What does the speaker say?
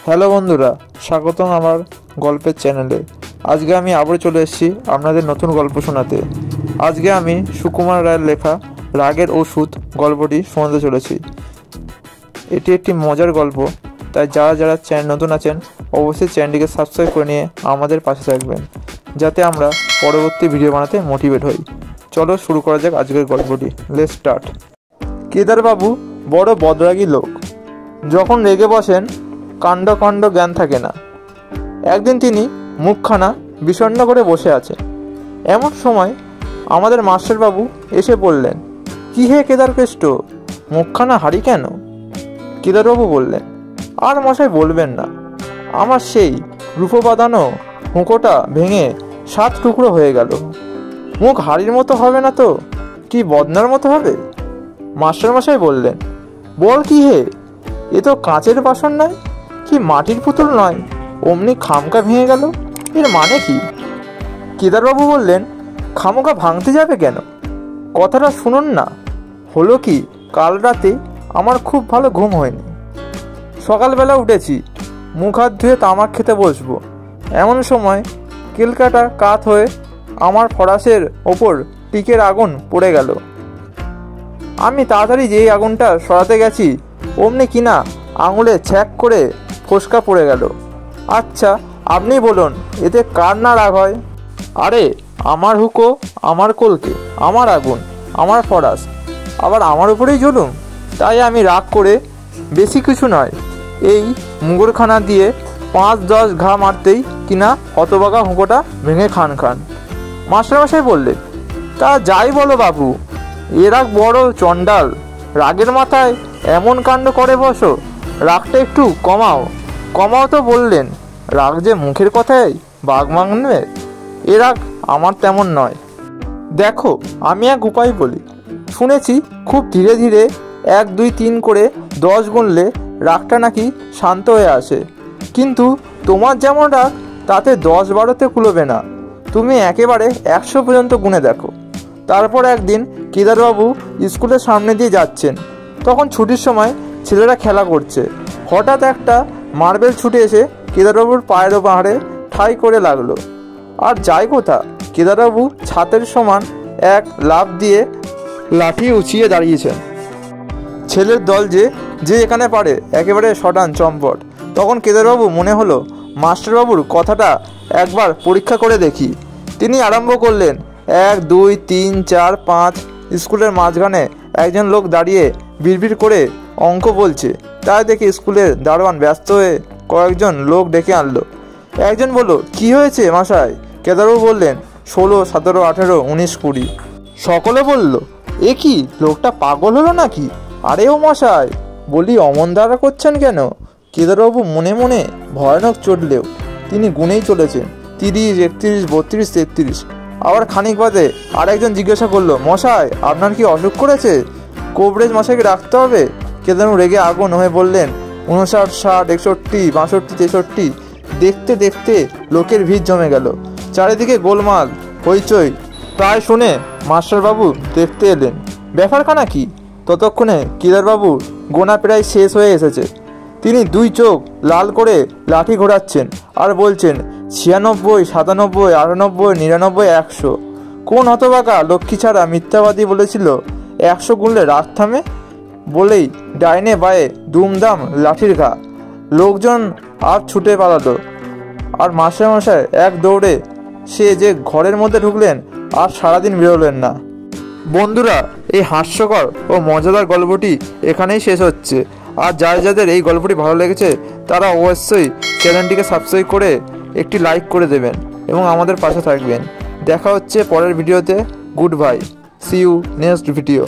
Hello বন্ধুরা, স্বাগতম আমার গল্পের চ্যানেলে। আজকে আমি আবার চলে এসেছি আপনাদের নতুন গল্প শোনাতে। আজকে আমি সুকুমার রায়ের লেখা রাগের ওষুধ গল্পটি শোনাতে চলেছি। এটি একটি মজার গল্প, তাই যারা যারা চ্যানেল নতুন আছেন অবশ্যই চ্যানেলটিকে সাবস্ক্রাইব করে নিয়ে আমাদের পাশে থাকবেন, যাতে আমরা পরবর্তী ভিডিও বানাতে মোটিভেট হই। চলো শুরু করা যাক আজকের গল্পটি। Let's start. কেদারবাবু বড় বদরাগী লোক। যখন রেগে বসেন কাণ্ড জ্ঞান থাকে না। একদিন তিনি মুখখানা বিষণ্ণ করে বসে আছেন। এমন সময় আমাদের মাস্টারবাবু এসে বললেন, কি হে কেদারকেষ্ট, মুখখানা হারি কেন? কেদারবাবু বললেন, আর মশাই বলবেন না, আমার সেই রূপো বাঁধানো হুঁকোটা ভেঙে 7 টুকরো হয়ে গেল। মুখ হাড়ির মতো হবে না তো কি বদনার মতো হবে? মাস্টারমশাই বললেন, বল কি হে, এ তো কাঁচের বাসন নয় কি মাটির পুতুল নয়, অমনি খামকা ভেঙে গেল, এর মানে কি? কেদারবাবু বললেন, খামকা ভাঙতে যাবে কেন? কথাটা শুনুন না। হলো কি, কাল রাতে আমার খুব ভালো ঘুম হয়নি। সকালবেলা উঠেছি, মুখ হাত ধুয়ে তামাক খেতে বসবো, এমন সময় কেলকাটা কাত হয়ে আমার ফরাসের ওপর টিকের আগুন পড়ে গেল। আমি তাড়াতাড়ি যেই আগুনটা সরাতে গেছি, অমনি কিনা আঙুলে ছ্যাক করে ফোসকা পড়ে গেল। আচ্ছা আপনি বলুন, এতে কার না রাগ হয়? আরে আমার হুকো, আমার কলকে, আমার আগুন, আমার ফরাস, আবার আমার উপরেই জুলুম। তাই আমি রাগ করে বেশি কিছু নয়, এই মুগুরখানা দিয়ে 5-10 ঘা মারতেই কিনা হতবাগা হুঁকোটা ভেঙে খান। মাস্টারমশাই বললেন, তা যাই বলো বাবু, এ রাগ বড় চণ্ডাল, রাগের মাথায় এমন কাণ্ড করে বসো, রাগটা একটু কমাও তো বললেন। রাগ যে মুখের কথায় বাঘ মানবে, এ রাগ আমার তেমন নয়। দেখো আমি এক উপায় বলি, শুনেছি খুব ধীরে ধীরে 1, 2, 3 করে 10 গুনলে রাগটা নাকি শান্ত হয়ে আসে। কিন্তু তোমার যেমন রাগ, তাতে 10-12তে কুলোবে না। তুমি একেবারে 100 পর্যন্ত গুনে দেখো। তারপর একদিন কেদারবাবু স্কুলের সামনে দিয়ে যাচ্ছেন, তখন ছুটির সময় ছেলেরা খেলা করছে। হঠাৎ একটা মার্বেল ছুটে এসে কেদারবাবুর পায়ের পাহাড়ে ঠাই করে লাগলো। আর যায় কোথা, কেদারবাবু ছাতের সমান এক লাফ দিয়ে লাঠি উঁচিয়ে দাঁড়িয়েছেন। ছেলের দল যে এখানে পারে একেবারে শটান চম্পট। তখন কেদারবাবু মনে হলো মাস্টারবাবুর কথাটা একবার পরীক্ষা করে দেখি। তিনি আরম্ভ করলেন, 1, 2, 3, 4, 5। স্কুলের মাঝখানে একজন লোক দাঁড়িয়ে বিড়বিড় করে অঙ্ক বলছে। তাই দেখে স্কুলের দারোয়ান ব্যস্ত হয়ে কয়েকজন লোক ডেকে আনলো। একজন বলল, কি হয়েছে মশাই? কেদারবাবু বললেন, 16, 17, 18, 19, 20। সকলে বলল, এ কি, লোকটা পাগল হলো নাকি? আরে ও মশাই, বলি অমন দ্বারা করছেন কেন? কেদারবাবু মনে মনে ভয়ানক চটলেও তিনি গুনেই চলেছেন, 30, 31, 32, 33। আবার খানিক বাদে আরেকজন জিজ্ঞাসা করলো, মশাই আপনার কি অসুখ করেছে? কোবরেজ মশাইকে রাখতে হবে। কেদারবাবু রেগে আগুন হয়ে বললেন, 59, 60, 61, 62, 63। দেখতে দেখতে লোকের ভিড় জমে গেল, চারিদিকে গোলমাল হইচই। তাই শুনে মাস্টারবাবু দেখতে এলেন ব্যাপারখানা কি। ততক্ষণে কেদারবাবু গোনা প্রায় শেষ হয়ে এসেছে। তিনি 2 চোখ লাল করে লাঠি ঘোরাচ্ছেন আর বলছেন, 96, 97, 98, 99, 100। কোন হতবাকা লক্ষ্মী ছাড়া মিথ্যাবাদী বলেছিল 100 গুনলে রাগ থামে? বলেই ডাইনে বায়ে দুমদাম লাঠির ঘা। লোকজন আর ছুটে পালালো, আর মাস্টারমশাই এক দৌড়ে সে যে ঘরের মধ্যে ঢুকলেন, আর সারাদিন বেরোলেন না। বন্ধুরা, এই হাস্যকর ও মজাদার গল্পটি এখানেই শেষ হচ্ছে। আর যাদের এই গল্পটি ভালো লেগেছে তারা অবশ্যই চ্যানেলটিকে সাবস্ক্রাইব করে একটি লাইক করে দেবেন এবং আমাদের পাশে থাকবেন। দেখা হচ্ছে পরের ভিডিওতে। Good bye, see you next video.